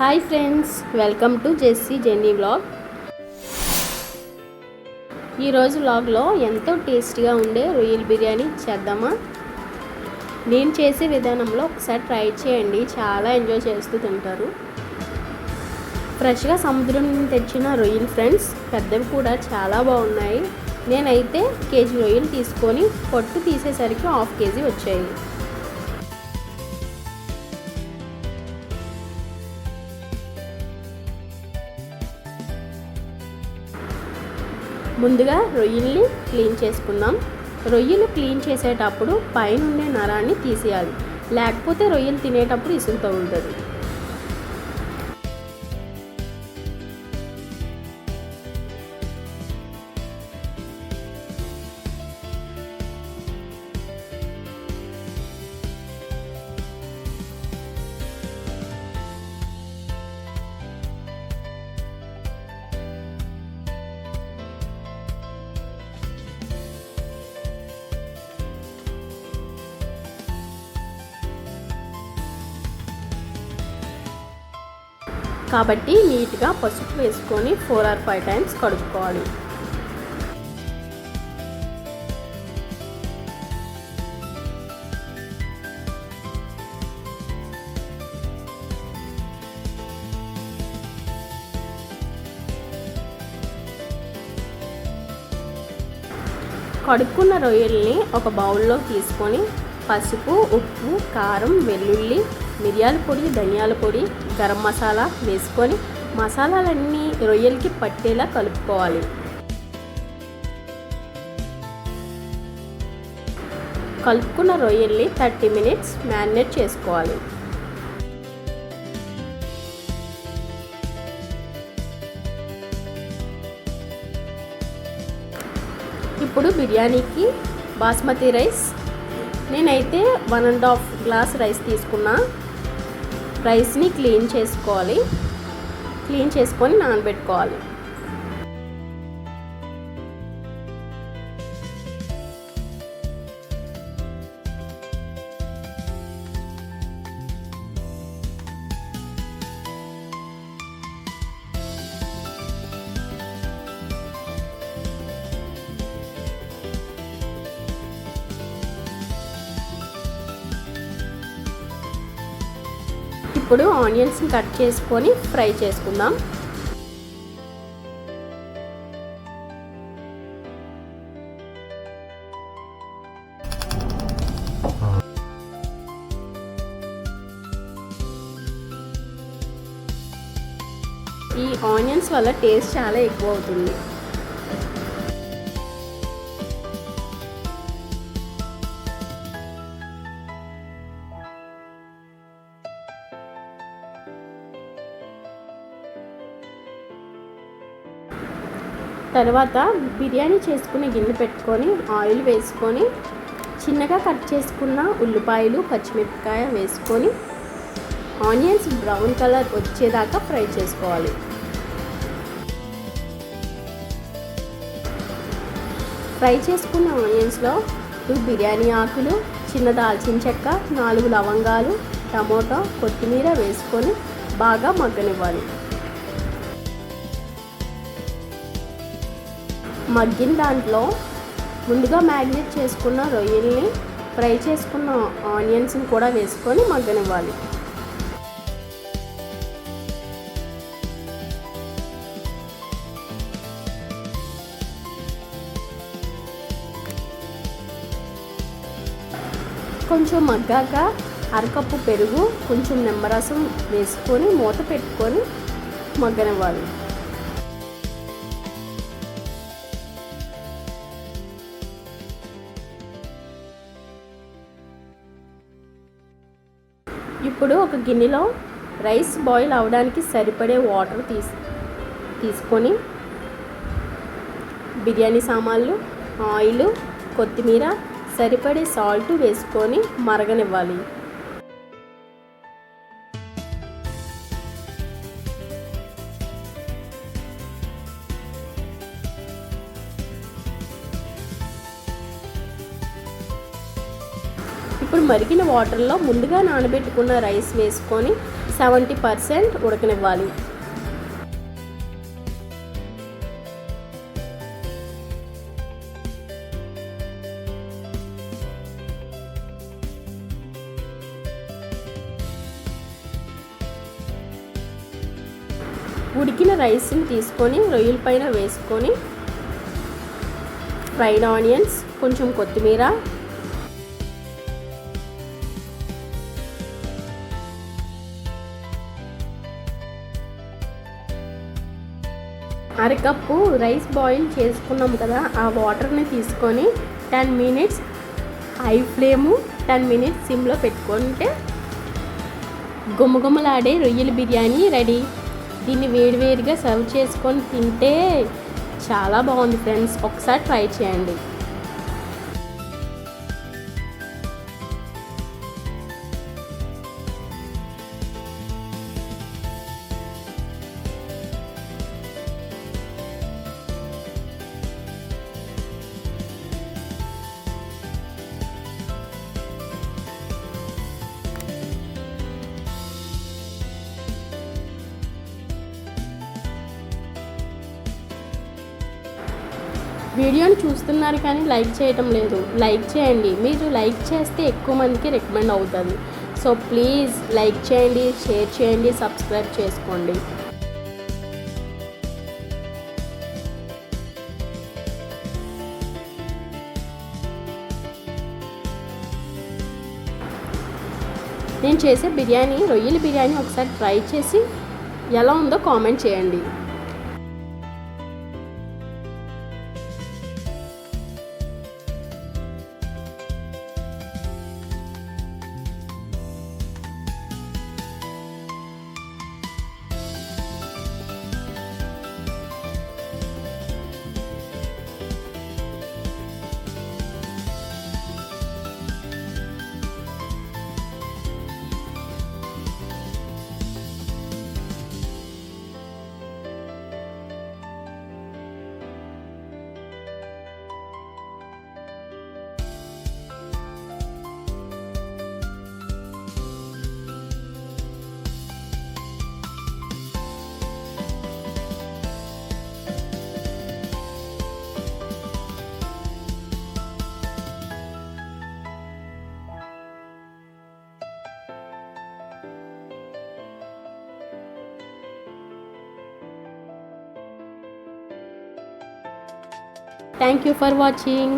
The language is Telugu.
Hi friends, welcome to Jessie Jenny vlog. ఈరోజు వ్లాగ్లో ఎంతో టేస్టీగా ఉండే రొయ్యల బిర్యానీ చేద్దామా? నేను చేసే విధానంలో ఒకసారి ట్రై చేయండి, చాలా ఎంజాయ్ చేస్తూ తింటారు. ఫ్రెష్గా సముద్రం నుంచి తెచ్చిన రొయ్యలు ఫ్రెండ్స్, పెద్దవి కూడా చాలా బాగున్నాయి. నేనైతే కేజీ రొయ్యలు తీసుకొని పొట్టు తీసేసరికి 1/2 కేజీ వచ్చాయి. ముందుగా రొయ్యల్ని క్లీన్ చేసుకుందాం. రొయ్యలు క్లీన్ చేసేటప్పుడు పైన ఉండే నరాన్ని తీసేయాలి, లేకపోతే రొయ్యలు తినేటప్పుడు ఇసుగు తగులుతుంది. కాబట్టి నీట్గా పసుపు వేసుకొని 4 or 5 టైమ్స్ కడుక్కోవాలి. కడుక్కున్న రొయ్యల్ని ఒక బౌల్లో తీసుకొని పసుపు, ఉప్పు, కారం, వెల్లుల్లి, మిరియాల పొడి, ధనియాల పొడి, గరం మసాలా వేసుకొని మసాలాలన్నీ రొయ్యలకి పట్టేలా కలుపుకోవాలి. కలుపుకున్న రొయ్యల్ని 30 minutes మ్యారినేట్ చేసుకోవాలి. ఇప్పుడు బిర్యానీకి బాస్మతి రైస్, నేనైతే 1.5 గ్లాస్ రైస్ తీసుకున్నా. రైస్ని క్లీన్ చేసుకొని నానబెట్టుకోవాలి. ఇప్పుడు ఆనియన్స్ని కట్ చేసుకొని ఫ్రై చేసుకుందాం. ఈ ఆనియన్స్ వల్ల టేస్ట్ చాలా ఎక్కువ అవుతుంది. తర్వాత బిర్యానీ చేసుకునే గిన్నె పెట్టుకొని ఆయిల్ వేసుకొని చిన్నగా కట్ చేసుకున్న ఉల్లిపాయలు, పచ్చిమిరపకాయ వేసుకొని ఆనియన్స్ బ్రౌన్ కలర్ వచ్చేదాకా ఫ్రై చేసుకోవాలి. ఫ్రై చేసుకున్న ఆనియన్స్లో బిర్యానీ ఆకులు, చిన్న దాల్చిన చెక్క, 4 లవంగాలు, టమోటా, కొత్తిమీర వేసుకొని బాగా మగ్గనివ్వాలి. మగ్గిన దాంట్లో ముందుగా మ్యారినేట్ చేసుకున్న రొయ్యల్ని, ఫ్రై చేసుకున్న ఆనియన్స్ని కూడా వేసుకొని మగ్గనివ్వాలి. కొంచెం మగ్గాక అరకప్పు పెరుగు, కొంచెం నిమ్మరసం వేసుకొని మూత పెట్టుకొని మగ్గనివ్వాలి. ఇప్పుడు ఒక గిన్నెలో రైస్ బాయిల్ అవ్వడానికి సరిపడే వాటర్ తీసుకొని బిర్యానీ సామాన్లు, ఆయిల్, కొత్తిమీర, సరిపడే సాల్ట్ వేసుకొని మరగనివ్వాలి. ఇప్పుడు మరిగిన వాటర్లో ముందుగా నానబెట్టుకున్న రైస్ వేసుకొని 70% ఉడకనివ్వాలి. ఉడికిన రైస్ని తీసుకొని రొయ్యల పైన వేసుకొని ఫ్రైడ్ ఆనియన్స్, కొంచెం కొత్తిమీర, అరకప్పు రైస్ బాయిల్ చేసుకున్నాం కదా, ఆ వాటర్ని తీసుకొని 10 మినిట్స్ హై ఫ్లేము 10 మినిట్స్ సిమ్లో పెట్టుకుంటే గుమగుమలాడే రొయ్యల బిర్యానీ రెడీ. దీన్ని వేడివేడిగా సర్వ్ చేసుకొని తింటే చాలా బాగుంది ఫ్రెండ్స్, ఒకసారి ట్రై చేయండి. వీడియోని చూస్తున్నారు కానీ లైక్ చేయటం లేదు. లైక్ చేయండి, మీరు లైక్ చేస్తే ఎక్కువ మందికి రికమెండ్ అవుతుంది. సో ప్లీజ్ లైక్ చేయండి, షేర్ చేయండి, సబ్స్క్రైబ్ చేసుకోండి. నేను చేసే బిర్యానీ, రొయ్యల బిర్యానీ ఒకసారి ట్రై చేసి ఎలా ఉందో కామెంట్ చేయండి. Thank you for watching.